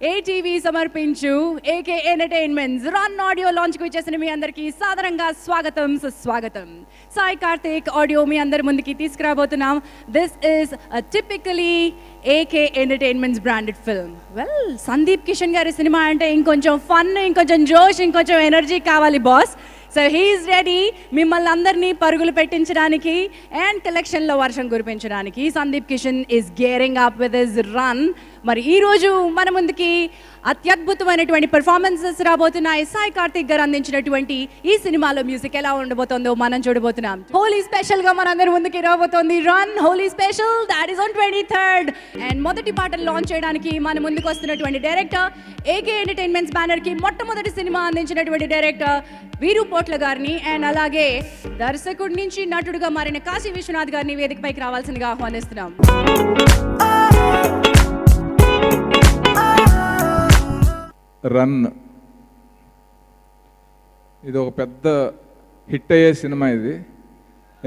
ATV సమర్పించు AK entertainments run audio launch కు వచ్చేసిన మీ అందరికీ సాదరంగా స్వాగతం సుస్వాగతం. సాయి కార్తిక్ ఆడియో మీ అందరి ముందుకి తీసుకురాబోతున్నాం. This is typically AK entertainments branded film. Well, Sandeep Kishan గారి సినిమా అంటే ఇంకొంచెం ఫన్, ఇంకొంచెం జోష్, ఇంకొంచెం ఎనర్జీ కావాలి బాస్. సో హీఈస్ రెడీ మిమ్మల్ని అందరినీ పరుగులు పెట్టించడానికి అండ్ కలెక్షన్లో వర్షం కురిపించడానికి. Sandeep Kishan is gearing up with his run. మరి ఈరోజు మన ముందుకి అత్యద్భుతమైనటువంటి పెర్ఫార్మెన్సెస్ రాబోతున్నాయి. సాయి కార్తిక్ గారు అందించినటువంటి ఈ సినిమాలో మ్యూజిక్ ఎలా ఉండబోతుందో మనం చూడబోతున్నాం. హోలీ స్పెషల్ గా మనందరి ముందుకి రాబోతోంది run Holi special, that is on 23rd. And మొదటి పాటలు లాంచ్ చేయడానికి మన ముందుకు వస్తున్నటువంటి డైరెక్టర్, ఏకే ఎంటర్టైన్మెంట్స్ బ్యానర్ కి మొట్టమొదటి సినిమా అందించినటువంటి డైరెక్టర్ వీరు పోట్ల గారిని, అండ్ అలాగే దర్శకుడి నుంచి నటుడుగా మారిన కాశీ విశ్వనాథ్ గారిని వేదికపైకి రావాల్సిందిగా ఆహ్వానిస్తున్నాం. రన్ ఇది ఒక పెద్ద హిట్ అయ్యే సినిమా ఇది.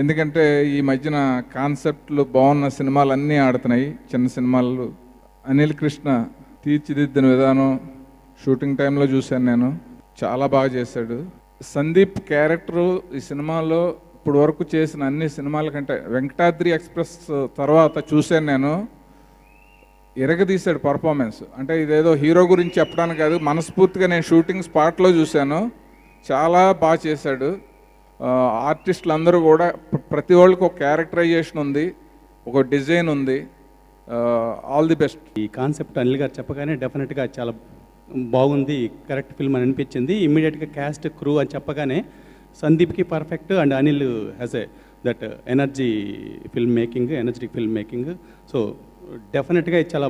ఎందుకంటే ఈ మధ్యన కాన్సెప్ట్లు బాగున్న సినిమాలు అన్నీ ఆడుతున్నాయి. చిన్న సినిమాలు అనిల్ కృష్ణ తీర్చిదిద్దిన విధానం షూటింగ్ టైంలో చూశాను నేను, చాలా బాగా చేశాడు. సందీప్ క్యారెక్టరు ఈ సినిమాలో ఇప్పుడు వరకు చేసిన అన్ని సినిమాల కంటే వెంకటాద్రి ఎక్స్ప్రెస్ తర్వాత చూశాను నేను, ఎరగదీశాడు పర్ఫార్మెన్స్. అంటే ఇదేదో హీరో గురించి చెప్పడానికి కాదు, మనస్ఫూర్తిగా నేను షూటింగ్ స్పాట్లో చూశాను, చాలా బాగా చేశాడు. ఆర్టిస్టులు అందరూ కూడా ప్రతి వాళ్ళకి ఒక క్యారెక్టరైజేషన్ ఉంది, ఒక డిజైన్ ఉంది. All the best. ఈ కాన్సెప్ట్ అనిల్ గారు చెప్పగానే డెఫినెట్గా చాలా బాగుంది, కరెక్ట్ ఫిల్మ్ అని అనిపించింది. ఇమ్మీడియట్గా క్యాస్ట్ క్రూ అని చెప్పగానే సందీప్కి perfect and Anil has a that energy film making, energetic film making. So డెఫినెట్గా చాలా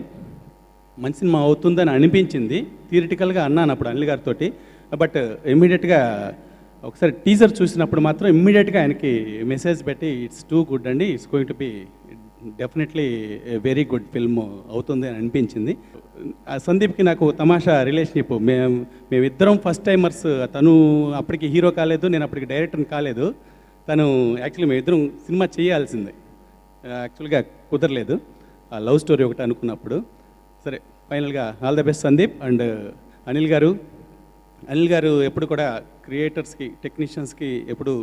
మంచి సినిమా అవుతుందని అనిపించింది. థియరిటికల్గా అన్నాను అప్పుడు అనిల్ గారితో. బట్ ఇమ్మీడియట్గా ఒకసారి టీజర్ చూసినప్పుడు మాత్రం ఇమ్మీడియట్గా ఆయనకి మెసేజ్ పెట్టి ఇట్స్ టూ గుడ్ అండి, it's going to be definitely very good film అవుతుంది అని అనిపించింది. సందీప్కి నాకు తమాషా రిలేషన్షిప్. మేమిద్దరం ఫస్ట్ టైమర్స్. తను అప్పటికి హీరో కాలేదు, నేను అప్పటికి డైరెక్టర్ని కాలేదు. తను యాక్చువల్లీ మేమిద్దరం సినిమా చేయాల్సిందే, యాక్చువల్గా కుదరలేదు. ఆ లవ్ స్టోరీ ఒకటి అనుకున్నప్పుడు. సరే, ఫైనల్గా all the best Sandeep. And Anil గారు ఎప్పుడు కూడా క్రియేటర్స్కి, టెక్నీషియన్స్కి ఎప్పుడు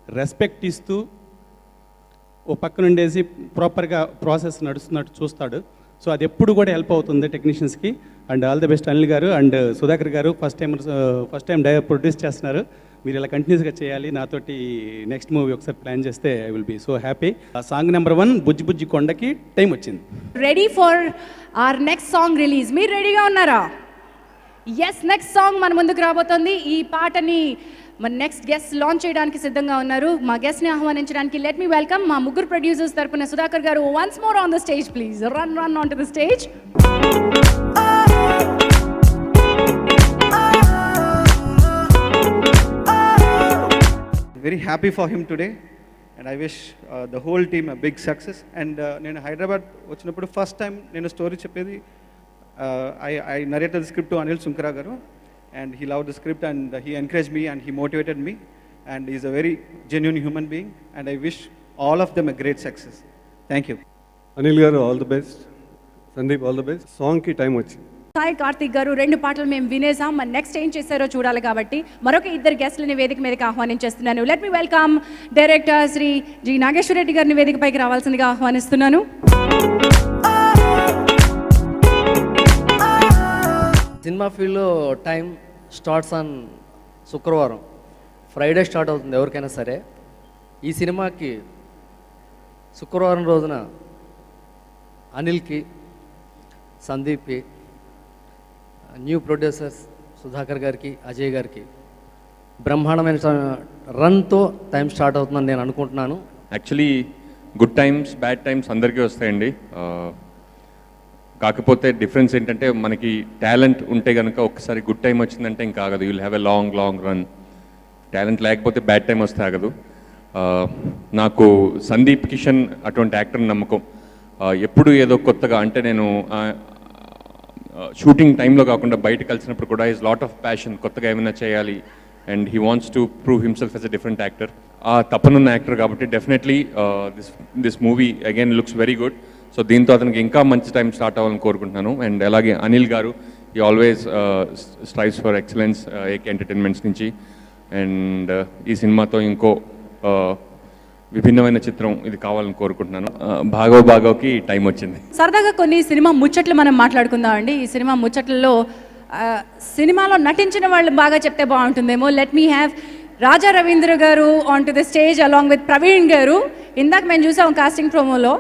రెస్పెక్ట్ ఇస్తూ ఓ పక్కన ఉండేసి ప్రాపర్గా ప్రాసెస్ నడుస్తున్నట్టు చూస్తాడు. సో అది ఎప్పుడు కూడా హెల్ప్ అవుతుంది టెక్నీషియన్స్కి. And all the best Anil garu. And Sudhakar గారు ఫస్ట్ టైం ప్రొడ్యూస్ చేస్తున్నారు. మీరు ఇలా కంటిన్యూస్గా చేయాలి. నాతోటి నెక్స్ట్ మూవీ ఒకసారి ప్లాన్ చేస్తే I will be so happy. Song number 1 బుజ్జి బుజ్జి కొండకి టైం వచ్చింది. Ready for our next song release. మీరు రెడీగా ఉన్నారా? ఎస్, నెక్స్ట్ సాంగ్ మన ముందుకు రాబోతుంది. ఈ పాటని మన నెక్స్ట్ గెస్ట్ లాంచ్ చేయడానికి సిద్ధంగా ఉన్నారు. మా గెస్ట్ని ఆహ్వానించడానికి లెట్ మీ వెల్కమ్ మా ముగ్గురు ప్రొడ్యూసర్స్ తరపున సుధాకర్ గారు. Once more on the stage please. Run on to the stage. Very happy for him today, and I wish the whole team a big success. And నేను హైదరాబాద్ వచ్చినప్పుడు ఫస్ట్ టైం నేను story చెప్పేది, I narrated the script to Anil Sunkara garu, and he loved the script and he encouraged me and he motivated me, and he's a very genuine human being, and I wish all of them a great success. Thank you. Anil garu, all the best. Sandeep, all the best. Song ki time వచ్చింది. సాయి కార్తిక్ గారు 2 పాటలు మేము వినేసాం. మరి next ఏం చేశారో చూడాలి కాబట్టి మరొక 2 గెస్ట్లని వేదిక మీదకి ఆహ్వానించేస్తున్నాను. Let me welcome director Shri G Nageswara Reddy గారిని వేదికపైకి రావాల్సిందిగా ఆహ్వానిస్తున్నాను. సినిమా ఫీల్డ్లో టైం స్టార్ట్స్ ఆన్ శుక్రవారం, ఫ్రైడే స్టార్ట్ అవుతుంది ఎవరికైనా సరే. ఈ సినిమాకి శుక్రవారం రోజున అనిల్కి, సందీప్కి, న్యూ ప్రొడ్యూసర్స్ సుధాకర్ గారికి, అజయ్ గారికి బ్రహ్మాండమైన రన్తో టైం స్టార్ట్ అవుతుందని నేను అనుకుంటున్నాను. Actually good times, bad times అందరికీ వస్తాయండి. కాకపోతే డిఫరెన్స్ ఏంటంటే మనకి టాలెంట్ ఉంటే కనుక ఒక్కసారి గుడ్ టైం వచ్చిందంటే ఇంకా ఆగదు. You'll have a long run. Talent లేకపోతే బ్యాడ్ టైం వస్తే ఆగదు. నాకు సందీప్ కిషన్ అటువంటి యాక్టర్ నమ్మకం. ఎప్పుడు ఏదో కొత్తగా, అంటే నేను షూటింగ్ టైంలో కాకుండా బయట కలిసినప్పుడు కూడా ఈజ్ లాట్ ఆఫ్ ప్యాషన్, కొత్తగా ఏమైనా చేయాలి, and he wants to prove himself as a different actor. ఆ తపనున్న యాక్టర్ కాబట్టి definitely this movie again looks very good. So దీంతో అతనికి ఇంకా మంచి టైం స్టార్ట్ అవ్వాలని కోరుకుంటున్నాను. అండ్ అలాగే అనిల్ గారు ఈ always strives for excellence AK entertainments నుంచి. అండ్ ఈ సినిమాతో ఇంకో విభిన్నమైన చిత్రం ఇది కావాలని కోరుకుంటున్నాను. భాగవకి టైం వచ్చింది. సరదాగా కొన్ని సినిమా ముచ్చట్లు మనం మాట్లాడుకుందాం అండి. ఈ సినిమా ముచ్చట్లలో సినిమాలో నటించిన వాళ్ళు బాగా చెప్తే బాగుంటుందేమో. లెట్ మీ హ్యావ్ రాజా రవీంద్ర గారు on to the stage along with Praveen గారు. ఇందాక మేము చూసాం కాస్టింగ్ ప్రోమోలో,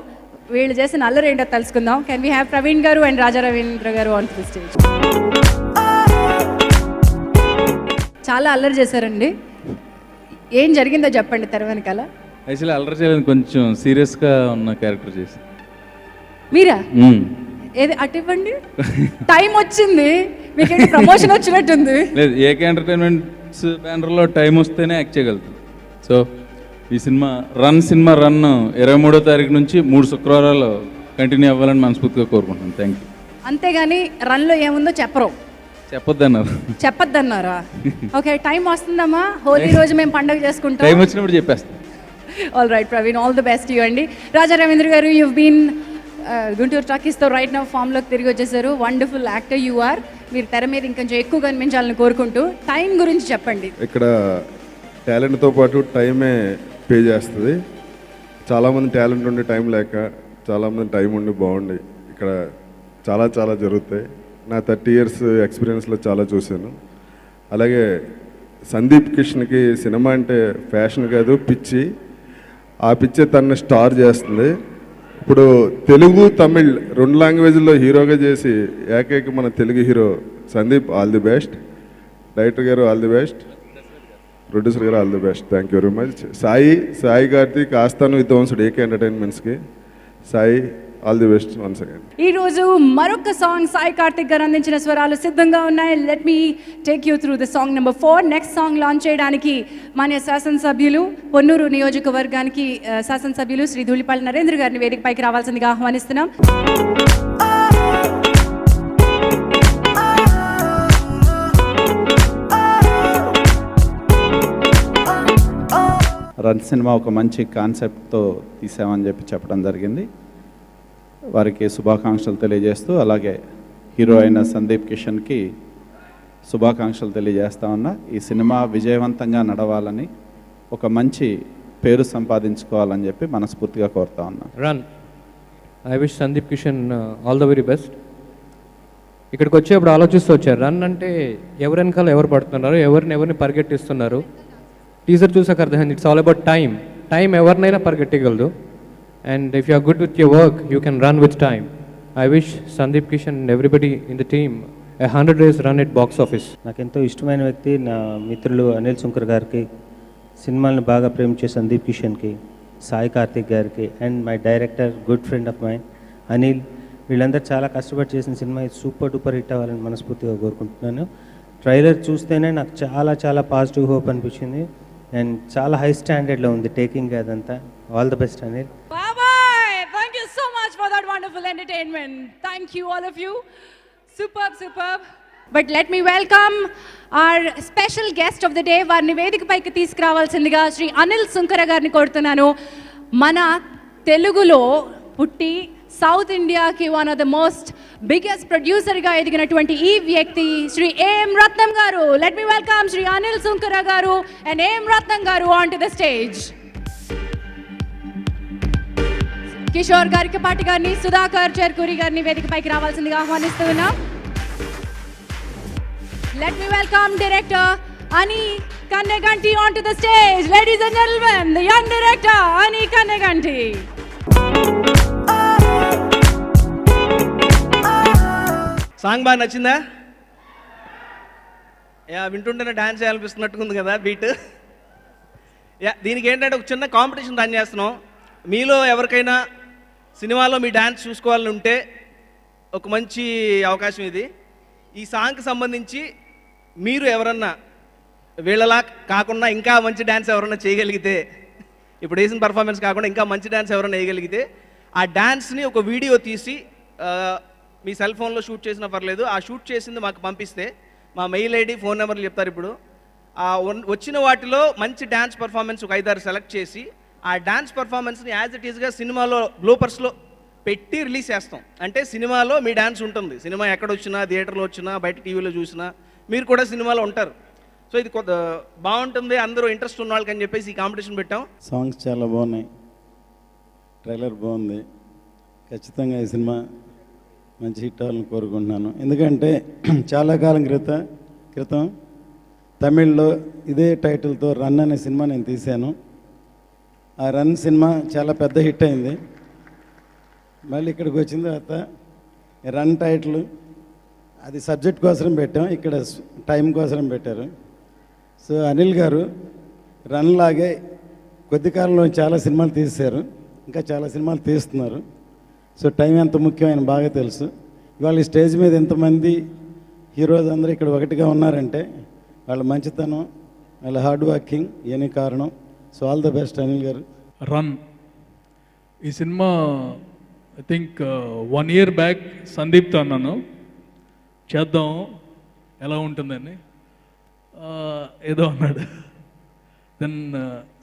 వీళ్ళు చేసిన అల్లరి ఏంటో తెలుసుకుందాం. కెన్ వీ హ్యావ్ ప్రవీణ్ గారు అండ్ రాజా రవీంద్ర గారు ఆన్ టు ద స్టేజ్. చాలా అల్లరి చేశారండి, ఏం జరిగిందో చెప్పండి తెర వెనకాల. యాక్చువల్లీ అల్లరి చేయలేదు, కొంచెం సీరియస్గా ఉన్న క్యారెక్టర్ చేసి. మీరా? ఏది అటు ఇవ్వండి, టైం వచ్చింది మీకు, ప్రమోషన్ వచ్చినట్టుంది. లేదు, ఏకే ఎంటర్టైన్మెంట్స్ బ్యానర్లో టైం వస్తేనే యాక్ట్ చేయగలుగుతాం. సో ఈ సినిమా రన్ 23వ తారీఖు నుంచి 3 శుక్రవారాలు కంటిన్యూ అవ్వాలని మనస్ఫూర్తిగా కోరుకుంటున్నాను. Thank you. అంతేగాని రన్లో ఏముందో చెప్పరు, చెప్పొద్దన్నారా? ఓకే, టైం వస్తుందమ్మా, హోలీ రోజు మేము పండుగ చేసుకుంటాం, టైం వచ్చినప్పుడు చెప్పేస్తాం. All right Praveen, all the best you అండి. రాజా రవీంద్ర గారు, యూ బీన్ గుంటూరు టాకీస్తో రైట్ నౌ ఫామ్లోకి తిరిగి వచ్చేసారు. Wonderful actor you are. మీరు తెర మీద ఇంకొంచెం ఎక్కువ కనిపించాలని కోరుకుంటూ టైం గురించి చెప్పండి. ఇక్కడ టాలెంట్తో పాటు టైమే పే చేస్తుంది. చాలామంది టాలెంట్ ఉండి టైం లేక, చాలామంది టైం ఉండి బాగుండి ఇక్కడ చాలా చాలా జరుగుతాయి. నా 30 years ఎక్స్పీరియన్స్లో చాలా చూశాను. అలాగే సందీప్ కిషన్కి సినిమా అంటే ఫ్యాషన్ కాదు, పిచ్చి. ఆ పిచ్చే తనని స్టార్ చేస్తుంది. ఇప్పుడు తెలుగు తమిళ్ 2 లాంగ్వేజ్లో హీరోగా చేసి ఏకైక మన Telugu hero Sandeep. All the best. Director గారు ఆల్ ది బెస్ట్. ప్రొడ్యూసర్ గారు all the best. Thank you very much. Sai Karthik ఆస్థాను విద్వాంసుడు ఏకే ఎంటర్టైన్మెంట్స్కి. Sai, all the best once again. ఈరోజు మరొక సాంగ్ సాయి కార్తిక్ గారు అందించిన స్వరాలు సిద్ధంగా ఉన్నాయి. Let me take you through the song number 4. Next song launch చేయడానికి మన శాసనసభ్యులు, పొన్నూరు నియోజకవర్గానికి శాసనసభ్యులు శ్రీ ధూళిపాళి నరేంద్ర గారిని వేదికపైకి రావాల్సిందిగా ఆహ్వానిస్తున్నాం. రన్ సినిమా ఒక మంచి కాన్సెప్ట్తో తీసామని చెప్పడం జరిగింది. వారికి శుభాకాంక్షలు తెలియజేస్తూ, అలాగే హీరో అయిన సందీప్ కిషన్కి శుభాకాంక్షలు తెలియజేస్తా ఉన్నా. ఈ సినిమా విజయవంతంగా నడవాలని, ఒక మంచి పేరు సంపాదించుకోవాలని చెప్పి మనస్ఫూర్తిగా కోరుతా ఉన్నా. Run, I wish Sandeep Kishan all the very best. ఇక్కడికి వచ్చేప్పుడు ఆలోచిస్తూ వచ్చారు, రన్ అంటే ఎవరి వెనకాల ఎవరు పడుతున్నారు, ఎవరిని పరిగెట్టిస్తున్నారు. టీజర్ చూసాక అర్థమైంది, it's all about time. Time ఎవరినైనా పరిగెట్టగలదు. And if you are good with your work, you can run with time. I wish Sandeep Kishan and everybody in the team a 100 days run at box office. నాకు ఎంతో ఇష్టమైన వ్యక్తి నా మిత్రులు అనిల్ శుంకర్ గారికి, సినిమాలను బాగా ప్రేమించే సందీప్ కిషన్కి, సాయి కార్తిక్ గారికి, and my director, good friend of mine Anil, వీళ్ళందరూ చాలా కష్టపడి చేసిన సినిమా సూపర్ డూపర్ హిట్ అవ్వాలని మనస్ఫూర్తిగా కోరుకుంటున్నాను. ట్రైలర్ చూస్తేనే నాకు చాలా చాలా పాజిటివ్ హోప్ అనిపించింది. అండ్ చాలా హై స్టాండర్డ్లో ఉంది టేకింగ్ అదంతా. All the best Anil. Thank you so much for that wonderful entertainment. Thank you all of you. Superb. But let me welcome our special guest of the day. వారిని వేదికపైకి తీసుకురావాల్సిందిగా శ్రీ అనిల్ శుంకర గారిని కోరుతున్నాను. మన తెలుగులో పుట్టి సౌత్ ఇండియాకి one of the most biggest ప్రొడ్యూసర్గా ఎదిగినటువంటి ఈ వ్యక్తి Shri AM Ratnam garu. Let me welcome Shri Anil Sunkara garu and AM Ratnam garu on to the stage. Kishore గారికి పాటి గారిని, సుధాకర్ చెర్కూరి గారిని వేదికపైకి రావాల్సిందిగా ఆహ్వానిస్తూ ఉన్నాం. Let me welcome director Anil Kanneganti on to the stage. Ladies and gentlemen, the young director Anil Kanneganti. Song బాగా నచ్చిందా? వింటుంటేనే డాన్స్ చేయాలనిపిస్తున్నట్టుకుంది కదా బీట్. దీనికి ఏంటంటే ఒక చిన్న కాంపిటీషన్ రన్ చేస్తున్నాం. మీలో ఎవరికైనా సినిమాలో మీ డాన్స్ చూసుకోవాలని ఉంటే ఒక మంచి అవకాశం ఇది. ఈ సాంగ్కి సంబంధించి మీరు ఎవరన్నా వీళ్ళలా కాకుండా ఇంకా మంచి డ్యాన్స్ ఎవరన్నా చేయగలిగితే, ఇప్పుడు వేసిన పర్ఫార్మెన్స్ కాకుండా ఇంకా మంచి డ్యాన్స్ ఎవరన్నా వేయగలిగితే, ఆ డ్యాన్స్ని ఒక వీడియో తీసి మీ సెల్ ఫోన్లో షూట్ చేసినా పర్లేదు, ఆ షూట్ చేసింది మాకు పంపిస్తే మా మెయిల్ ఐడి, ఫోన్ నెంబర్లు చెప్తారు. ఇప్పుడు ఆ వచ్చిన వాటిలో మంచి డ్యాన్స్ పర్ఫార్మెన్స్ ఒక 5-6 సెలెక్ట్ చేసి, ఆ డ్యాన్స్ పర్ఫార్మెన్స్ని యాజ్ ఇట్ ఈస్గా సినిమాలో బ్లూపర్స్లో పెట్టి రిలీజ్ చేస్తాం. అంటే సినిమాలో మీ డ్యాన్స్ ఉంటుంది. సినిమా ఎక్కడ వచ్చినా, థియేటర్లో వచ్చినా, బయట టీవీలో చూసినా మీరు కూడా సినిమాలో ఉంటారు. సో ఇది కొద్ది బాగుంటుంది, అందరూ ఇంట్రెస్ట్ ఉన్న వాళ్ళకి అని చెప్పేసి ఈ కాంపిటీషన్ పెట్టాం. సాంగ్స్ చాలా బాగున్నాయి, ట్రైలర్ బాగుంది. ఖచ్చితంగా ఈ సినిమా మంచి హిట్ అవ్వాలని కోరుకుంటున్నాను. ఎందుకంటే చాలా కాలం క్రితం తమిళ్లో ఇదే టైటిల్తో రన్ అనే సినిమా నేను తీశాను. ఆ రన్ సినిమా చాలా పెద్ద హిట్ అయింది. మళ్ళీ ఇక్కడికి వచ్చిన తర్వాత రన్ టైటిల్ అది సబ్జెక్ట్ కోసం పెట్టాం, ఇక్కడ టైం కోసం పెట్టారు. సో అనిల్ గారు రన్ లాగే కొద్ది కాలంలో చాలా సినిమాలు తీశారు, ఇంకా చాలా సినిమాలు తీస్తున్నారు. సో టైం ఎంత ముఖ్యమైన బాగా తెలుసు. ఇవాళ ఈ స్టేజ్ మీద ఎంతమంది హీరోస్ అందరూ ఇక్కడ ఒకటిగా ఉన్నారంటే వాళ్ళ మంచితనం, వాళ్ళ హార్డ్ వర్కింగ్ ఇవన్నీ కారణం. So all the best Anil గారు. రన్ ఈ cinema I think 1 year back సందీప్తో అన్నాను చేద్దాం ఎలా ఉంటుందని, ఏదో అన్నాడు. దెన్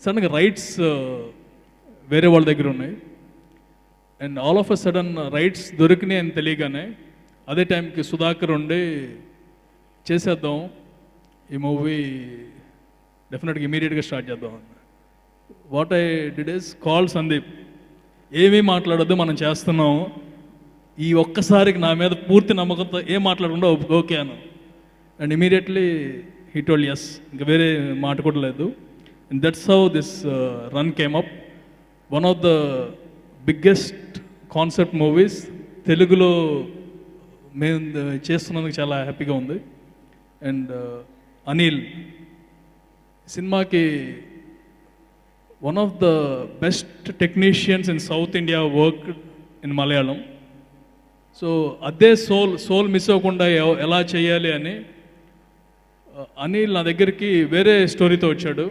సడన్గా రైట్స్ వేరే వాళ్ళ దగ్గర ఉన్నాయి and all of a sudden rights దొరికినాయి అని తెలియగానే అదే టైంకి సుధాకర్ ఉండి చేసేద్దాం ఈ మూవీ, డెఫినెట్గా ఇమీడియట్గా స్టార్ట్ చేద్దాం అన్న. What I did is call Sandeep, ఏమీ మాట్లాడొద్దు మనం చేస్తున్నాం, ఈ ఒక్కసారికి నా మీద పూర్తి నమ్మకంతో ఏం మాట్లాడకుండా ఓకే అను. And immediately he told yes, ఇంకా వేరే మాట కూడా లేదు. And that's how this run came up. One of the biggest concept movies తెలుగులో మేము చేస్తున్నందుకు చాలా హ్యాపీగా ఉంది. అండ్ అనిల్ సినిమాకి one of the best technicians in south India work in Malayalam. So అదే సోల్ మిస్ అవ్వకుండా ఎలా చేయాలి అని అనిల్ నా దగ్గరికి వేరే స్టోరీతో వచ్చాడు.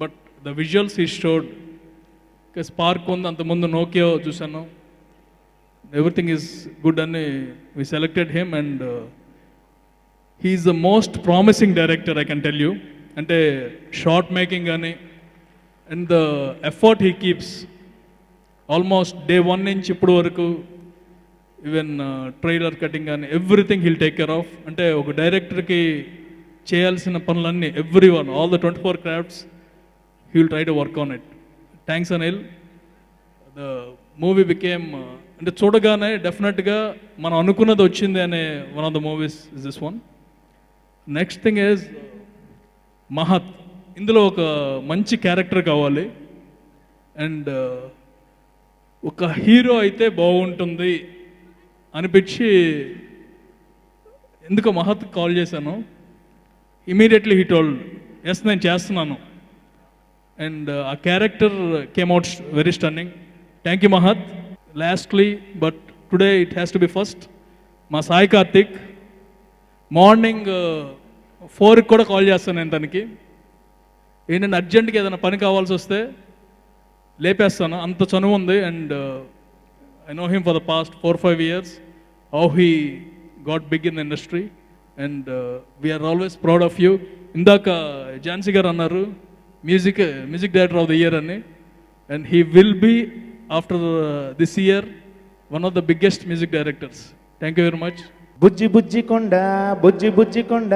బట్ ద విజువల్స్ ఈ షోడ్ స్పార్క్ ఉంది. అంతకుముందు నోకియో చూశాను, ఎవ్రీథింగ్ ఈజ్ గుడ్ అని we selected him. And he's the most promising director I can tell you. అంటే షార్ట్ మేకింగ్ కానీ and the effort he keeps almost day 1 నుంచి ఇప్పుడు వరకు, ఈవెన్ ట్రైలర్ కటింగ్ కానీ everything he'll take care of. అంటే ఒక డైరెక్టర్కి చేయాల్సిన పనులన్నీ everyone, all the 24 crafts he will try to work on it. Thanks Anil. The movie became అంటే చూడగానే డెఫినెట్గా మనం అనుకున్నది వచ్చింది అనే one of the movies is this one. Next thing is మహత్. ఇందులో ఒక మంచి క్యారెక్టర్ కావాలి అండ్ ఒక హీరో అయితే బాగుంటుంది అనిపించి ఎందుకో మహత్ కాల్ చేశాను. ఇమీడియట్లీ హీ టోల్డ్ ఎస్ నేను చేస్తున్నాను. అండ్ ఆ character came out very stunning. Thank you Mahat. Lastly but today it has to be first, మా సాయి కార్తిక్. మార్నింగ్ 4కి కూడా కాల్ చేస్తాను నేను తనకి. ఏంటంటే అర్జెంట్గా ఏదైనా పని కావాల్సి వస్తే లేపేస్తాను, అంత చనువు ఉంది. And I know him for the past 4-5 years, how he got big in the industry and we're always proud of you. ఇందాక ఝాన్సీ గారు అన్నారు music director of the year అని. And he will be after this year one of the biggest music directors. Thank you very much. బుజ్జి బుజ్జి కొండ బుజ్జి బుజ్జి కొండ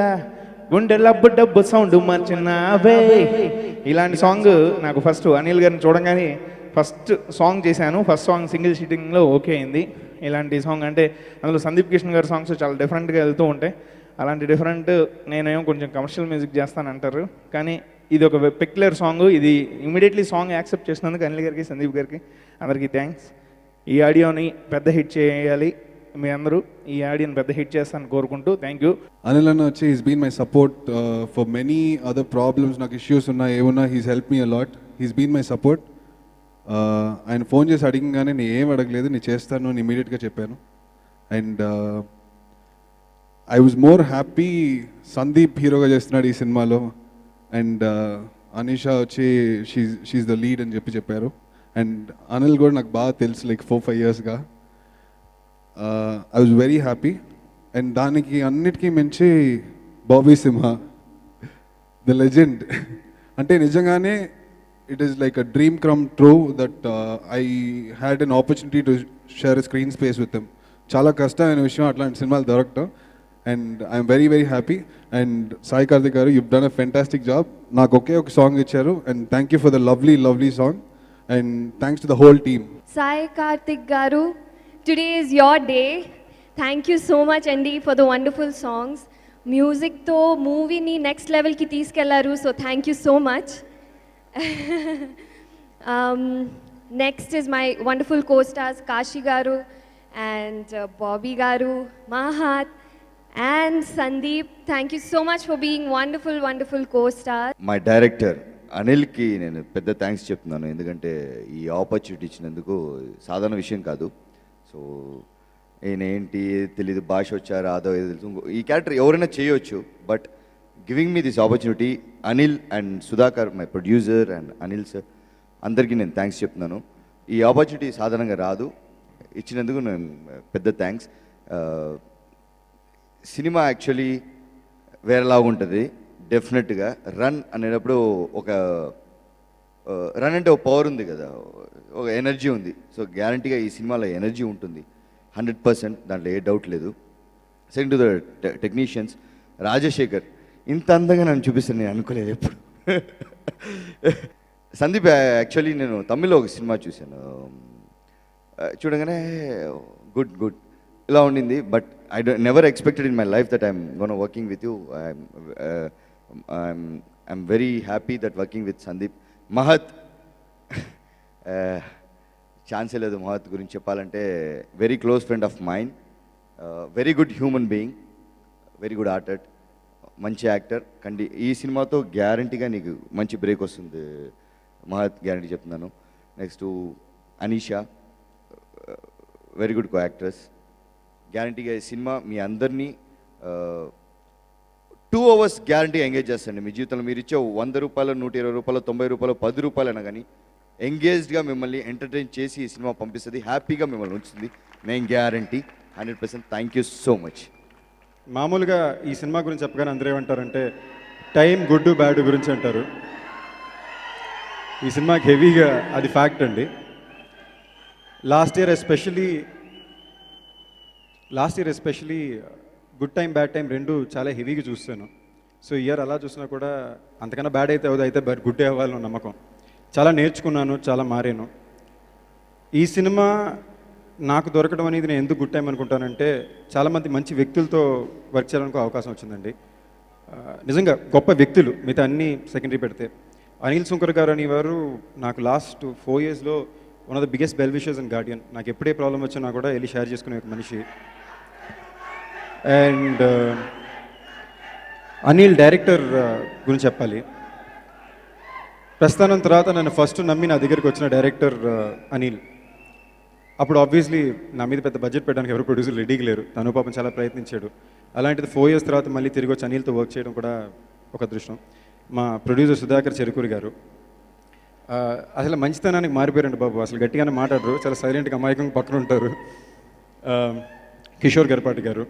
గుండె లబ్బు డబ్బు సౌండ్ మార్చినావే. ఇలాంటి సాంగ్ నాకు ఫస్ట్ అనిల్ గారిని చూడగానే ఫస్ట్ సాంగ్ చేశాను. ఫస్ట్ సాంగ్ సింగిల్ షీటింగ్లో ఓకే అయింది. ఇలాంటి సాంగ్ అంటే అందులో సందీప్ కిషన్ గారి సాంగ్స్ చాలా డిఫరెంట్గా వెళ్తూ ఉంటాయి. అలాంటి డిఫరెంట్ నేనేమో కొంచెం కమర్షియల్ మ్యూజిక్ చేస్తాను అంటారు, కానీ ఇది ఒక పెక్యులర్ సాంగ్. ఇది ఇమీడియట్లీ సాంగ్ యాక్సెప్ట్ చేసినందుకు అనిల్ గారికి, సందీప్ గారికి అందరికీ థ్యాంక్స్. ఈ ఆడియోని పెద్ద హిట్ చేయాలి మీ అందరూ, ఈ ఆడియోని పెద్ద హిట్ చేస్తాను కోరుకుంటూ థ్యాంక్ యూ. అనిల్ అన్న వచ్చి he's been my support for many other problems. నాకు ఇష్యూస్ ఉన్నా ఏమున్నా he's help me a lot. He's been my support. ఆయన ఫోన్ చేసి అడిగగానే నేను ఏం అడగలేదు, నేను చేస్తాను అని ఇమీడియట్గా చెప్పాను. And I was more happy Sandeep హీరోగా చేస్తున్నాడు ఈ సినిమాలో. అండ్ అనీషా వచ్చి షీఈ్ ద లీడ్ అని చెప్పారు. అండ్ అనిల్ కూడా నాకు బాగా తెలుసు, లైక్ 4-5 yearsగా. I was very happy. And దానికి అన్నిటికీ మించి బాబీ సింహ ద లెజెండ్. అంటే నిజంగానే it is like a dream come true that I had an opportunity to share a screen space with him. చాలా కష్టమైన విషయం అట్లాంటి సినిమాలు దొరకటం, and I'm very very happy. And Sai Karthik గారు, you've done a fantastic job. నాకు ఒకే ఒక సాంగ్ ఇచ్చారు, and thank you for the lovely song, and thanks to the whole team. Sai Karthik Garu, today is your day. Thank you so much Andy for the wonderful songs. Music to movie ni next level ki తీసుకెళ్లారు, so thank you so much. Next is my wonderful co-stars Kashi Garu and Bobby Garu, Mahat and Sandeep. Thank you so much for being wonderful co-stars. My director అనిల్కి నేను పెద్ద thanks చెప్తున్నాను, ఎందుకంటే ఈ opportunity ఇచ్చినందుకు సాధారణ విషయం కాదు. సో ఈయన ఏంటి తెలీదు, భాష వచ్చా రాదో ఏదో తెలుసు, ఈ క్యారెక్టర్ ఎవరైనా చేయొచ్చు, but giving me this opportunity Anil and Sudhakar, my producer, and Anil sir, అందరికీ నేను థ్యాంక్స్ చెప్తున్నాను. ఈ ఆపర్చునిటీ సాధారణంగా రాదు, ఇచ్చినందుకు నేను పెద్ద థ్యాంక్స్. సినిమా యాక్చువల్లీ వేరేలాగా ఉంటుంది డెఫినెట్గా. రన్ అనేటప్పుడు ఒక రన్ అంటే ఒక పవర్ ఉంది కదా, ఒక ఎనర్జీ ఉంది. సో గ్యారంటీగా ఈ సినిమాలో ఎనర్జీ ఉంటుంది 100%, దాంట్లో ఏ డౌట్ లేదు. Second to the technicians, Rajasekhar ఇంత అందంగా నన్ను చూపిస్తాను నేను అనుకోలేదు ఎప్పుడు. సందీప్ యాక్చువల్లీ నేను తమిళ్లో ఒక సినిమా చూశాను, చూడగానే గుడ్ ఇలా ఉండింది, but I never expected in my life that I'm gonna working with you. I'm very happy that working with Sandeep. Mahat, ఛాన్సే లేదు మహత్ గురించి చెప్పాలంటే. Very close friend of mind, very good human being, very good actor, మంచి actor. ఈ సినిమాతో గ్యారంటీగా నీకు మంచి బ్రేక్ వస్తుంది మహత్, గ్యారంటీ చెప్తున్నాను. Next Anisha, very good co actress. గ్యారంటీగా ఈ సినిమా మీ అందరినీ 2 hours గ్యారంటీ ఎంగేజ్ చేస్తాండి. మీ జీవితంలో మీరు ఇచ్చే 100 రూపాయలు, 120 రూపాయలు, 90 రూపాయలు, 10 రూపాయలు అయినా కానీ ఎంగేజ్డ్గా మిమ్మల్ని ఎంటర్టైన్ చేసి ఈ సినిమా పంపిస్తుంది, హ్యాపీగా మిమ్మల్ని ఉంచుతుంది, నేను guarantee 100%. Thank you so much. మామూలుగా ఈ సినిమా గురించి చెప్పగానే అందరూ ఏమంటారంటే టైం గుడ్ బ్యాడ్ గురించి అంటారు. ఈ సినిమాకి హెవీగా అది ఫ్యాక్ట్ అండి. Last year especially good time bad time రెండు చాలా హెవీగా చూస్తాను. సో ఇయర్ అలా చూసినా కూడా అంతకన్నా బ్యాడ్ అయితే అయితే బట్ గుడ్ అవ్వాలని నమ్మకం. చాలా నేర్చుకున్నాను, చాలా మారాను. ఈ సినిమా నాకు దొరకడం అనేది నేను ఎందుకు గుడ్ టైం అనుకుంటానంటే, చాలామంది మంచి వ్యక్తులతో వర్క్ చేయడానికి అవకాశం వచ్చిందండి. నిజంగా గొప్ప వ్యక్తులు, మిగతా అన్నీ సెకండరీ పెడితే. అనిల్ సుంకర్ గారు అనేవారు నాకు లాస్ట్ 4 yearsలో one of the biggest well wishers and guardian. నాకు ఎప్పుడే ప్రాబ్లం వచ్చినా కూడా వెళ్ళి షేర్ చేసుకునే ఒక మనిషి. అండ్ అనిల్ డైరెక్టర్ గురించి చెప్పాలి. ప్రస్థానం తర్వాత నన్ను ఫస్ట్ నమ్మి నా దగ్గరికి వచ్చిన డైరెక్టర్ అనిల్. అప్పుడు ఆబ్వియస్లీ నా మీద పెద్ద బడ్జెట్ పెట్టడానికి ఎవరు ప్రొడ్యూసర్ రెడీగా లేరు, తను పాపం చాలా ప్రయత్నించాడు. అలాంటిది 4 years తర్వాత మళ్ళీ తిరిగి వచ్చి అనిల్తో వర్క్ చేయడం కూడా ఒక అదృష్టం. మా ప్రొడ్యూసర్ సుధాకర్ చెరుకూరి గారు అసలు మంచితనానికి మారిపోయారండి బాబు, అసలు గట్టిగానే మాట్లాడరు, చాలా సైలెంట్గా అమాయకంగా పక్కన ఉంటారు. కిషోర్ గర్పాటి గారు,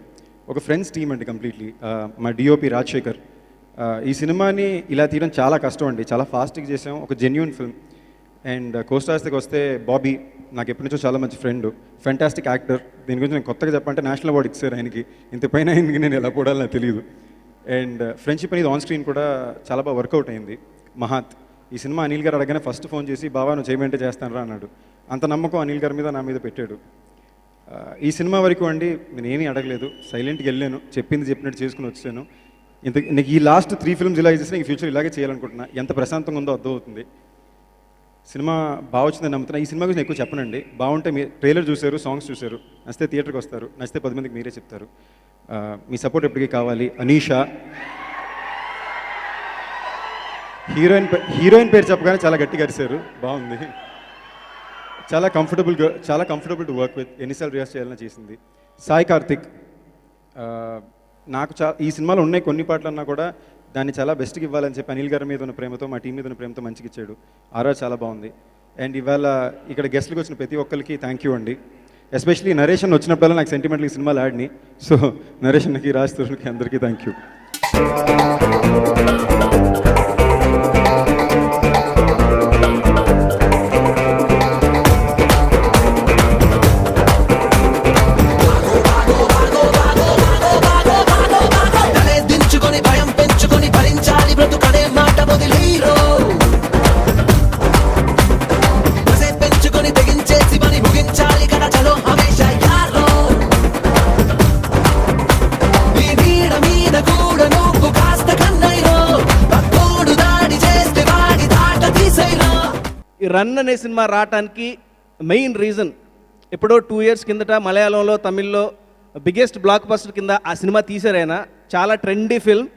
ఒక ఫ్రెండ్స్ టీమ్ అండి కంప్లీట్లీ. మా డిఓపి రాజశేఖర్. ఈ సినిమాని ఇలా తీయడం చాలా కష్టం అండి, చాలా ఫాస్ట్గా చేసాం, ఒక జెన్యూన్ ఫిల్మ్. అండ్ కోస్టార్స్కి వస్తే బాబీ నాకు ఎప్పటి నుంచో చాలా మంచి ఫ్రెండ్, ఫెంటాస్టిక్ యాక్టర్. దీని గురించి నేను కొత్తగా చెప్పాలంటే నేషనల్ అవార్డు ఇచ్చారు ఆయనకి, ఇంత పైన ఆయనకి నేను ఎలా పోడాలో నాకు తెలియదు. అండ్ ఫ్రెండ్షిప్ అనేది ఆన్ స్క్రీన్ కూడా చాలా బాగా వర్కౌట్ అయింది. మహాత్, ఈ సినిమా అనిల్ గారు అడగానే ఫస్ట్ ఫోన్ చేసి బాబా నువ్వు చేయమంటే చేస్తాను రా అన్నాడు. అంత నమ్మకం అనిల్ గారి మీద నా మీద పెట్టాడు. ఈ సినిమా వరకు అండి నేను ఏమీ అడగలేదు, సైలెంట్గా వెళ్ళాను, చెప్పింది చెప్పినట్టు చేసుకుని వచ్చాను. నీకు ఈ లాస్ట్ 3 films ఇలా చేసినా ఈ ఫ్యూచర్ ఇలాగే చేయాలనుకుంటున్నా. ఎంత ప్రశాంతంగా ఉందో అర్థమవుతుంది. సినిమా బాగా వచ్చిందని నమ్ముతున్నా. ఈ సినిమా గురించి ఎక్కువ చెప్పనండి, బాగుంటే మీ ట్రైలర్ చూశారు, సాంగ్స్ చూశారు, నచ్చితే థియేటర్కి వస్తారు, నచ్చితే 10 మందికి మీరే చెప్తారు. మీ సపోర్ట్ ఎప్పటికీ కావాలి. అనీషా హీరోయిన్ పేరు చెప్పగానే చాలా గట్టిగా అరిశారు, బాగుంది, చాలా కంఫర్టబుల్ టు వర్క్ విత్, ఎన్నిసార్లు రియాజ్ చేయాలని చేసింది. సాయి కార్తిక్, నాకు ఈ సినిమాలో ఉన్నాయి కొన్ని పాటలు అన్నా కూడా దాన్ని చాలా బెస్ట్గా ఇవ్వాలని చెప్పి అనిల్ గారి మీద ఉన్న ప్రేమతో, మా టీం మీద ఉన్న ప్రేమతో మంచిగా ఇచ్చాడు. ఆర్ఆర్ చాలా బాగుంది. అండ్ ఇవాళ ఇక్కడ గెస్ట్లకు వచ్చిన ప్రతి ఒక్కరికి థ్యాంక్ యూ అండి. ఎస్పెషలీ నరేషన్ వచ్చినప్పుడల్లా నాకు సెంటిమెంటల్ ఈ సినిమాలు ఆడిని. సో నరేషన్కి, రాజ్ తరుణ్కి అందరికీ థ్యాంక్ యూ. ఈ రన్ అనే సినిమా రావటానికి మెయిన్ రీజన్ ఎప్పుడో 2 years కిందట మలయాళంలో తమిళ్లో బిగ్గెస్ట్ బ్లాక్ బస్టర్ కింద ఆ సినిమా తీశారైనా, చాలా ట్రెండీ ఫిల్మ్.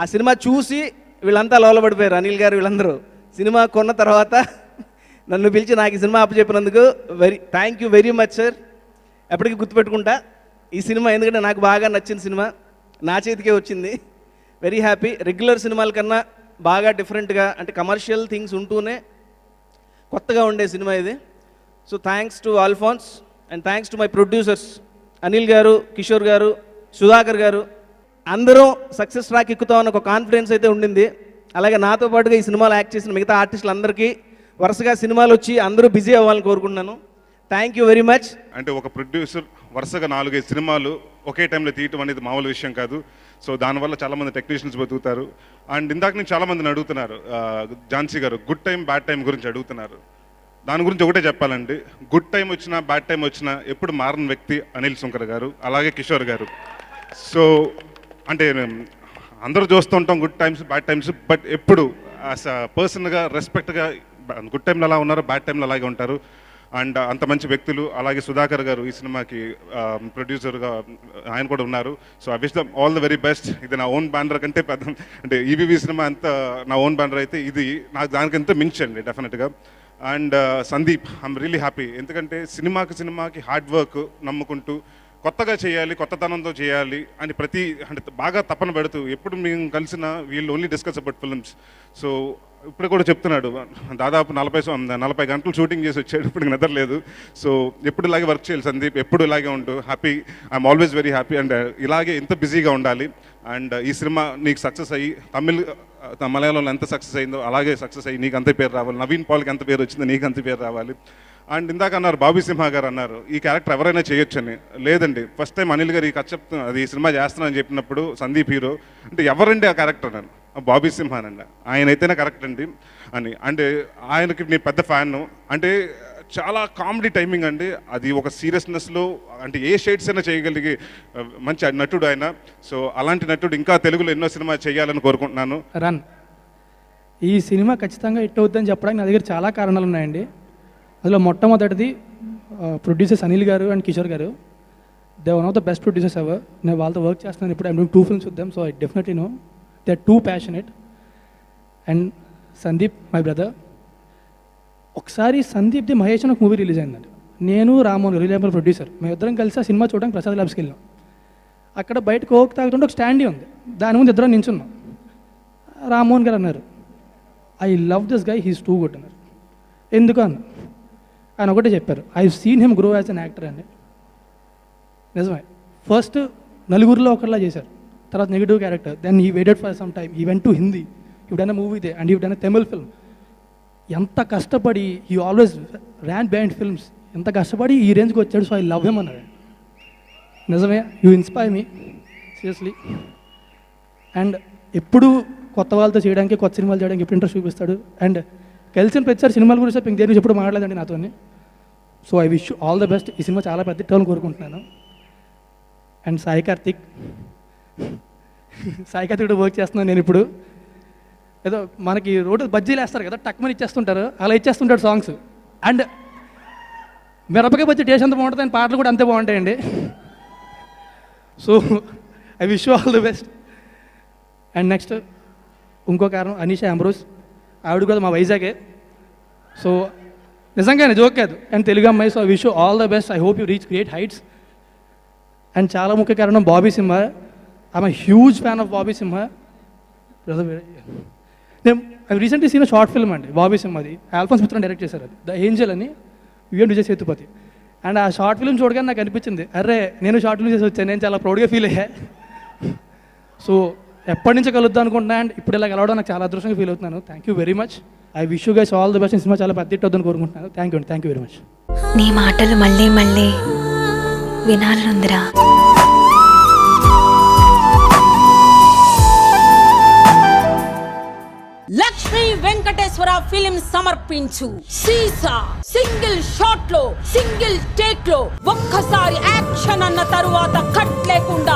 ఆ సినిమా చూసి వీళ్ళంతా లోలబడిపోయారు, అనిల్ గారు వీళ్ళందరూ. సినిమా కొన్న తర్వాత నన్ను పిలిచి నాకు ఈ సినిమా అప్పచెప్పినందుకు thank you very much sir. ఎప్పటికీ గుర్తుపెట్టుకుంటా ఈ సినిమా, ఎందుకంటే నాకు బాగా నచ్చిన సినిమా, నా చేతికే వచ్చింది. Very happy. రెగ్యులర్ సినిమాల కన్నా బాగా డిఫరెంట్గా, అంటే కమర్షియల్ థింగ్స్ ఉంటూనే కొత్తగా ఉండే సినిమా ఇది. So thanks to Alphonse and thanks to my producers Anil గారు, కిషోర్ గారు, సుధాకర్ గారు. అందరూ సక్సెస్ ట్రాక్ ఎక్కుతామన్న ఒక కాన్ఫిడెన్స్ అయితే ఉండింది. అలాగే నాతో పాటుగా ఈ సినిమాలో యాక్ట్ చేసిన మిగతా ఆర్టిస్టులందరికీ వరుసగా సినిమాలు వచ్చి అందరూ బిజీ అవ్వాలని కోరుకుంటున్నాను. Thank you very much. అంటే ఒక ప్రొడ్యూసర్ వరుసగా 4-5 సినిమాలు ఒకే టైంలో తీయటం అనేది మామూలు విషయం కాదు. సో దానివల్ల చాలామంది టెక్నీషియన్స్ బతుకుతారు. అండ్ ఇందాక నుంచి చాలామందిని అడుగుతున్నారు, ఝాన్సీ గారు గుడ్ టైం బ్యాడ్ టైం గురించి అడుగుతున్నారు. దాని గురించి ఒకటే చెప్పాలండి, గుడ్ టైం వచ్చినా బ్యాడ్ టైం వచ్చినా ఎప్పుడు మారని వ్యక్తి అనిల్ సుంకర్ గారు, అలాగే కిషోర్ గారు. సో అంటే అందరూ చూస్తూ ఉంటాం good times bad times, but ఎప్పుడు యాజ్ అ పర్సన్గా రెస్పెక్ట్గా గుడ్ టైంలో అలా ఉన్నారు, బ్యాడ్ టైంలో అలాగే ఉంటారు. అండ్ అంత మంచి వ్యక్తులు. అలాగే సుధాకర్ గారు ఈ సినిమాకి ప్రొడ్యూసర్గా ఆయన కూడా ఉన్నారు. So I wish them all the very best. ఇది నా ఓన్ బ్యానర్ కంటే పెద్ద, అంటే ఈవీవీ సినిమా అంతా నా ఓన్ బ్యానర్ అయితే ఇది నాకు దానికంతా మించండి డెఫినెట్గా. And Sandeep, I'm really happy. ఎందుకంటే సినిమాకి హార్డ్ వర్క్ నమ్ముకుంటూ కొత్తగా చేయాలి, కొత్తతనంతో చేయాలి అని అంటే బాగా తపన పెడుతూ ఎప్పుడు మేము కలిసిన వీళ్ళు only discuss about films. So ఇప్పుడు కూడా చెప్తున్నాడు, దాదాపు 40 గంటలు షూటింగ్ చేసి వచ్చాడు, ఇప్పుడు నిద్రలేదు. సో ఎప్పుడు ఇలాగే వర్క్ చేయాలి సందీప్, ఎప్పుడు ఇలాగే ఉంటూ happy. I'm always very happy. And ఇలాగే ఇంత బిజీగా ఉండాలి. అండ్ ఈ సినిమా నీకు సక్సెస్ అయ్యి మలయాళంలో ఎంత సక్సెస్ అయిందో అలాగే సక్సెస్ అయ్యి నీకు అంతే పేరు రావాలి. నవీన్ పాల్కి ఎంత పేరు వచ్చిందో నీకు అంత పేరు రావాలి. అండ్ ఇందాక అన్నారు బాబీ సింహ గారు అన్నారు ఈ క్యారెక్టర్ ఎవరైనా చేయొచ్చని. లేదండి, ఫస్ట్ టైం అనిల్ గారు ఈ కథ అది ఈ సినిమా చేస్తున్నానని చెప్పినప్పుడు సందీప్ హీరో అంటే ఎవరండి ఆ క్యారెక్టర్ అని, బాబీ సింహానండి, ఆయన అయితేనే కరెక్ట్ అండి అని. అంటే ఆయనకి నేను పెద్ద ఫ్యాన్. అంటే చాలా కామెడీ టైమింగ్ అండి, అది ఒక సీరియస్నెస్లో అంటే ఏ షేడ్స్ అయినా చేయగలిగే మంచి నటుడు ఆయన. సో అలాంటి నటుడు ఇంకా తెలుగులో ఎన్నో సినిమా చేయాలని కోరుకుంటున్నాను. రన్ ఈ సినిమా ఖచ్చితంగా హిట్ అవుతుందని చెప్పడానికి నా దగ్గర చాలా కారణాలు ఉన్నాయండి. అందులో మొట్టమొదటిది producers Anil garu and Kishore garu. They one of the best producers ever. నేను వాళ్ళతో వర్క్ చేస్తున్నాను ఇప్పుడు. I'm doing 2 films with them. So I definitely know they are too passionate. And Sandeep my brother. ఒకసారి సందీప్ది మహేష్ అని ఒక మూవీ రిలీజ్ అయిందండి. నేను రామోహన్ రిలయబుల్ ప్రొడ్యూసర్ మేమిద్దరం కలిసి ఆ సినిమా చూడడానికి ప్రసాద్ ల్యాబ్స్కి వెళ్ళాం. అక్కడ బయట కోక్ తాగుతుంటే ఒక స్టాండీ ఉంది, దాని ముందు ఇద్దరం నించున్నాం. రామోహన్ గారు అన్నారు I love this guy, he's too good అన్నారు. ఎందుకు అన్న ఆయన ఒకటే చెప్పారు, I seen him grow as an actor అండి. నిజమే, ఫస్ట్ నలుగురిలో ఒకరిలా చేశారు, తర్వాత negative character, then he waited for some time, he went to Hindi, he done a movie there and he done a Tamil film. ఎంత కష్టపడి he always ran behind films, ఎంత కష్టపడి ఈ రేంజ్కి వచ్చాడు. సో ఐ లవ్ హిమ్ అన్నాడు. నిజమే, you inspire me seriously. And ఎప్పుడు కొత్త వాళ్ళతో చేయడానికి, కొత్త సినిమాలు చేయడానికి ఎప్పుడు ఇంట్రెస్ట్ చూపిస్తాడు. అండ్ కలిసిన ప్రతిసారి సినిమాల గురించి ఇంక దేని గురించి ఎప్పుడు మాట్లాడలేదండి నాతో. So I wish all the best. ఈ సినిమా చాలా పెద్ద హిట్ కోరుకుంటున్నాను. అండ్ సాయి కార్తిక్ వర్క్ చేస్తున్నాను నేను ఇప్పుడు. ఏదో మనకి రోడ్డు బజ్జీలు వేస్తారు కదా, టక్మని ఇచ్చేస్తుంటారు, అలా ఇచ్చేస్తుంటాడు సాంగ్స్. అండ్ మిరపకాయ బజ్జీ టేస్ట్ ఎంత బాగుంటుంది, అండ్ పాటలు కూడా అంతే బాగుంటాయండి. So I wish all the best. And next ఇంకో కారణం అనీషా అంబ్రోస్, ఆవిడ కూడా మా వైజాగే. సో నిజంగానే జోక్ కాదు, అండ్ తెలుగు అమ్మాయి. So I wish all the best. I hope you reach great heights. And చాలా ముఖ్య కారణం Bobby Simha. I'm a huge fan of Bobby Simha. నేను I recently seen short film అండి బాబీ సింహది, ఆల్ఫోన్స్ మిత్రన్ డైరెక్ట్ చేశారు. అది ద ఏంజల్ అని, విఎన్ విజయ్ సేతుపతి. అండ్ ఆ షార్ట్ ఫిల్మ్ చూడగానే నాకు అనిపించింది, అరే నేను షార్ట్ ఫిల్మ్ చేసి వచ్చాను, నేను చాలా ప్రౌడ్గా ఫీల్ అయ్యా. సో ఎప్పటి నుంచి కలుద్దాం అనుకుంటున్నా, అండ్ ఇప్పుడు ఇలా కలవడం నాకు చాలా అదృష్టంగా ఫీల్ అవుతున్నాను. Thank you very much. I wish you guys all the best. Cinema చాలా పెద్ద హిట్ అవుతుందని కోరుకుంటున్నాను. థ్యాంక్ యూ అండి, థ్యాంక్ యూ వెరీ మచ్. నీ మాటలు మళ్ళీ మళ్ళీ వినాలనుందిరా. లక్ష్మీ వెంకటేశ్వర ఫిలిం సమర్పించు సీసా. సింగిల్ షాట్ లో, సింగిల్ టేక్ లో ఒక్కసారి యాక్షన్ అన్న తరువాత కట్ లేకుండా